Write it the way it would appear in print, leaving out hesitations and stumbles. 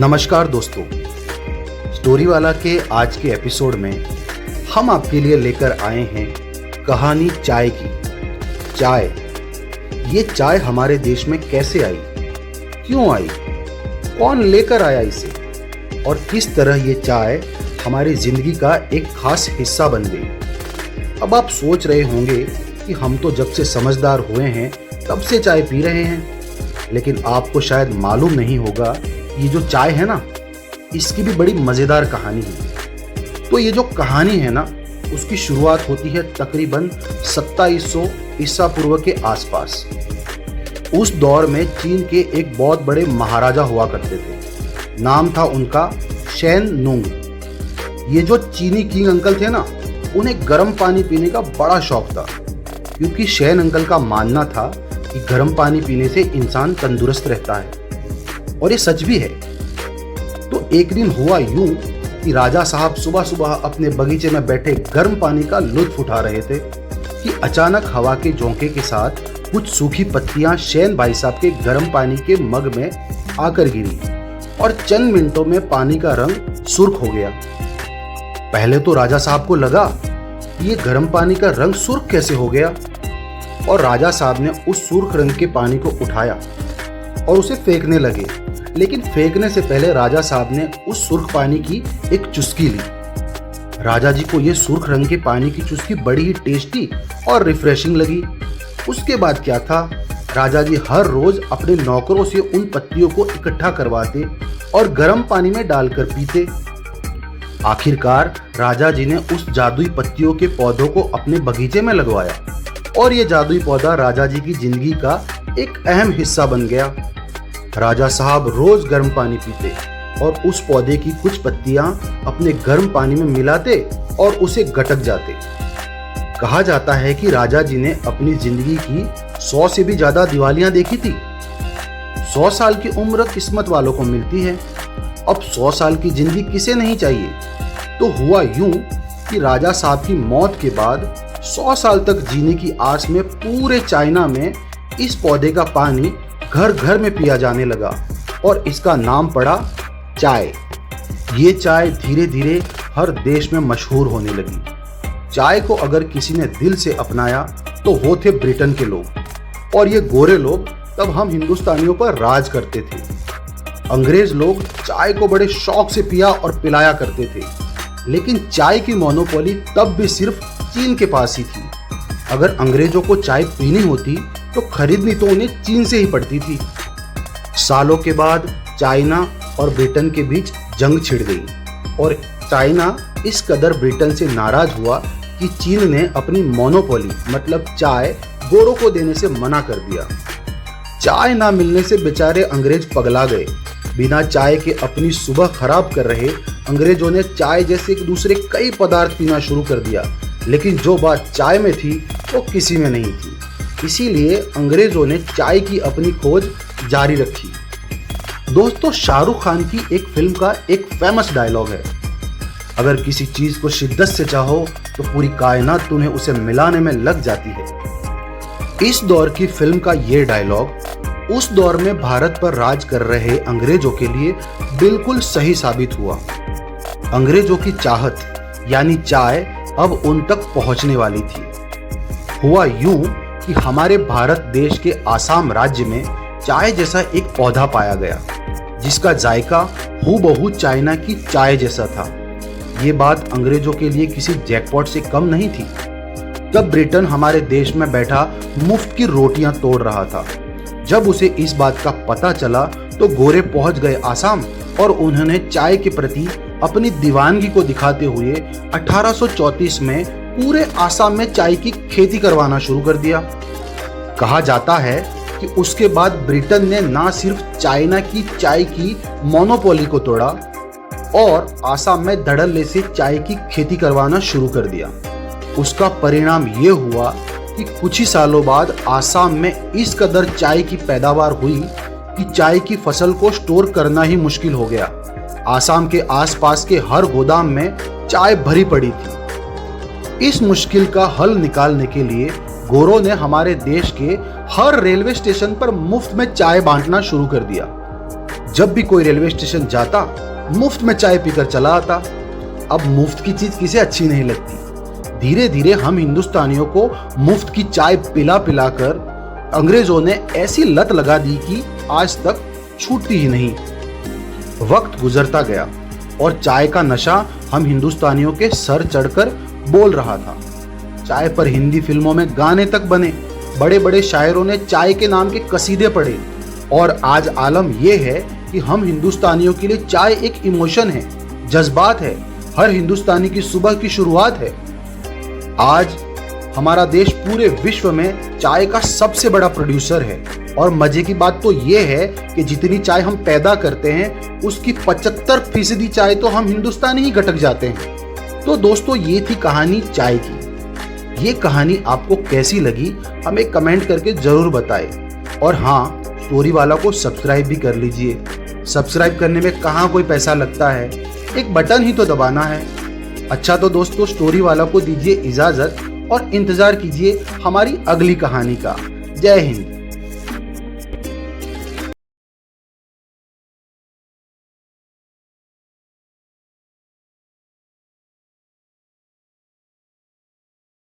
नमस्कार दोस्तों, स्टोरी वाला के आज के एपिसोड में हम आपके लिए लेकर आए हैं कहानी चाय की। ये चाय हमारे देश में कैसे आई, क्यों आई, कौन लेकर आया इसे और किस तरह ये चाय हमारी जिंदगी का एक खास हिस्सा बन गई। अब आप सोच रहे होंगे कि हम तो जब से समझदार हुए हैं तब से चाय पी रहे हैं, लेकिन आपको शायद मालूम नहीं होगा ये जो चाय है ना, इसकी भी बड़ी मज़ेदार कहानी है। तो ये जो कहानी है ना, उसकी शुरुआत होती है तकरीबन 2700 ईसा पूर्व के आसपास। उस दौर में चीन के एक बहुत बड़े महाराजा हुआ करते थे। नाम था उनका शेन नुंग। ये जो चीनी किंग अंकल थे ना, उन्हें गर्म पानी पीने का बड़ा शौक था, क्योंकि शेन अंकल का मानना था कि गर्म पानी पीने से इंसान तंदुरुस्त रहता है, और ये सच भी है। तो एक दिन हुआ यूं कि राजा साहब सुबह सुबह अपने बगीचे में बैठे गर्म पानी का लुत्फ उठा रहे थे कि अचानक हवा के झोंके के साथ कुछ सूखी पत्तियां शेन भाई साहब के गर्म पानी के मग में आकर गिरी और चंद मिनटों में पानी का रंग सुर्ख हो गया। पहले तो राजा साहब को लगा कि ये गर्म पानी का रंग सुर्ख कैसे हो गया, और राजा साहब ने उस सुर्ख रंग के पानी को उठाया और उसे फेंकने लगे। लेकिन फेंकने से पहले राजा साहब ने उस सुर्ख पानी की एक चुस्की ली। राजा जी को यह सुर्ख रंग के पानी की चुस्की बड़ी ही टेस्टी और रिफ्रेशिंग लगी। उसके बाद क्या था, राजा जी हर रोज अपने नौकरों से उन पत्तियों को इकट्ठा करवाते और गर्म पानी में डालकर पीते। आखिरकार राजा जी ने उस जादुई पत्तियों के पौधों को अपने बगीचे में लगवाया, और ये जादुई पौधा राजा जी की जिंदगी का एक अहम हिस्सा बन गया। राजा साहब रोज गर्म पानी पीते और उस पौधे की कुछ पत्तियां अपने गर्म पानी में मिलाते और उसे गटक जाते। कहा जाता है कि राजा जी ने अपनी जिंदगी की 100 से भी ज्यादा दिवालियां देखी थी। 100 साल की उम्र किस्मत वालों को मिलती है। अब 100 साल की जिंदगी किसे नहीं चाहिए। तो हुआ यूं कि राजा साहब की मौत के बाद 100 साल तक जीने की आस में पूरे चाइना में इस पौधे का पानी घर घर में पिया जाने लगा, और इसका नाम पड़ा चाय। ये चाय धीरे धीरे हर देश में मशहूर होने लगी। चाय को अगर किसी ने दिल से अपनाया तो वो थे ब्रिटेन के लोग, और ये गोरे लोग तब हम हिंदुस्तानियों पर राज करते थे। अंग्रेज लोग चाय को बड़े शौक से पिया और पिलाया करते थे, लेकिन चाय की मोनोपोली तब भी सिर्फ चीन के पास ही थी। अगर अंग्रेजों को चाय पीनी होती तो खरीदनी तो उन्हें चीन से ही पड़ती थी। सालों के बाद चाइना और ब्रिटेन के बीच जंग छिड़ गई, और चाइना इस कदर ब्रिटेन से नाराज हुआ कि चीन ने अपनी मोनोपोली मतलब चाय गोरों को देने से मना कर दिया। चाय ना मिलने से बेचारे अंग्रेज पगला गए। बिना चाय के अपनी सुबह खराब कर रहे अंग्रेजों ने चाय जैसे एक दूसरे कई पदार्थ पीना शुरू कर दिया, लेकिन जो बात चाय में थी वो किसी में नहीं थी। इसीलिए अंग्रेजों ने चाय की अपनी खोज जारी रखी। दोस्तों, शाहरुख खान की एक फिल्म का एक फेमस डायलॉग है, अगर किसी चीज को शिद्दत से चाहो तो पूरी कायनात तुम्हें उसे मिलाने में लग जाती है। इस दौर की फिल्म का ये डायलॉग उस दौर में भारत पर राज कर रहे अंग्रेजों के लिए बिल्कुल सही साबित हुआ। अंग्रेजों की चाहत यानी चाय अब उन तक पहुंचने वाली थी। हुआ यूं कि हमारे भारत देश के आसाम राज्य में चाय जैसा एक पौधा पाया गया, जिसका जायका हूबहू चाइना की चाय जैसा था। ये बात अंग्रेजों के लिए किसी जैकपॉट से कम नहीं थी। तब ब्रिटेन हमारे देश में बैठा मुफ्त की रोटियां तोड़ रहा था। जब उसे इस बात का पता चला तो गोरे पहुंच गए आसाम, और उन्होंने चाय के प्रति अपनी दीवानगी को दिखाते हुए 1834 में पूरे आसाम में चाय की खेती करवाना शुरू कर दिया। कहा जाता है कि उसके बाद ब्रिटेन ने ना सिर्फ चाइना की चाय की मोनोपोली को तोड़ा, और आसाम में धड़ल्ले से चाय की खेती करवाना शुरू कर दिया। उसका परिणाम ये हुआ कि कुछ ही सालों बाद आसाम में इस कदर चाय की पैदावार हुई कि चाय की फसल को स्टोर करना ही मुश्किल हो गया। आसाम के आसपास के हर गोदाम में चाय भरी पड़ी थी। इस मुश्किल का हल निकालने के लिए गोरों ने हमारे देश के हर रेलवे स्टेशन पर मुफ्त में चाय बांटना शुरू कर दिया। जब भी कोई रेलवे स्टेशन जाता मुफ्त में चाय पीकर चला आता। अब मुफ्त की चीज किसे अच्छी नहीं लगती। धीरे धीरे हम हिंदुस्तानियों को मुफ्त की चाय पिला पिलाकर अंग्रेजों ने ऐसी लत लगा दी कि आज तक छूटती ही नहीं। वक्त गुजरता गया और चाय का नशा हम हिंदुस्तानियों के सर चढ़कर बोल रहा था। चाय पर हिंदी फिल्मों में गाने तक बने, बड़े बड़े शायरों ने चाय के नाम के कसीदे पढ़े और आज आलम यह है कि हम हिंदुस्तानियों के लिए चाय एक इमोशन है, जज्बात है, हर हिंदुस्तानी की सुबह की शुरुआत है। आज हमारा देश पूरे विश्व में चाय का सबसे बड़ा प्रोड्यूसर है और मजे की बात तो ये है कि जितनी चाय हम पैदा करते हैं उसकी 75% चाय तो हम हिंदुस्तानी ही गटक जाते हैं। तो दोस्तों, ये थी कहानी चाय की। ये कहानी आपको कैसी लगी हमें कमेंट करके जरूर बताएं। और हाँ, स्टोरी वाला को सब्सक्राइब भी कर लीजिए। सब्सक्राइब करने में कहाँ कोई पैसा लगता है, एक बटन ही तो दबाना है। अच्छा तो दोस्तों, स्टोरी वाला को दीजिए इजाजत और इंतजार कीजिए हमारी अगली कहानी का। जय हिंद।